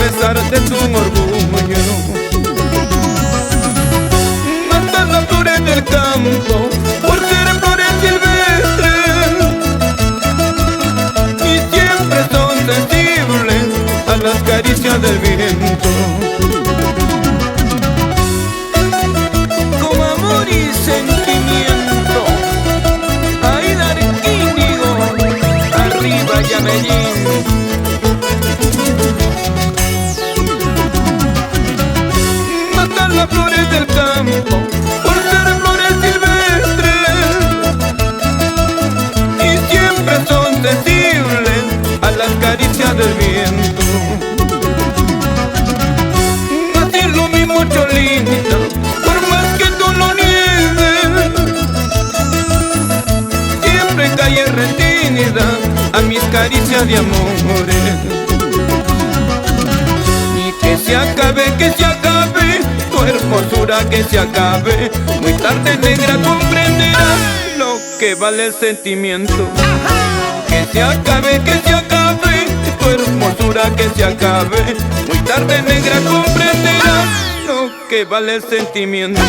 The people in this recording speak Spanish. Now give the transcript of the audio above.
pesar de tu orgullo. Matas las flores del campo por ser flores silvestres y siempre son sensibles a las caricias del viento. Con amor y sentimiento, Aida Arquínigo, arriba Yamellín. Matan las flores del campo por ser flores silvestres y siempre son sensibles a las caricias del viento. Así lo mismo, Cholita, por más que tú lo niegues, siempre cae retenida a mis caricias de amores. Y que se acabe tu hermosura, que se acabe. Muy tarde, negra, comprenderás lo que vale el sentimiento. Que se acabe tu hermosura, que se acabe. Muy tarde, negra, comprenderás lo que vale el sentimiento.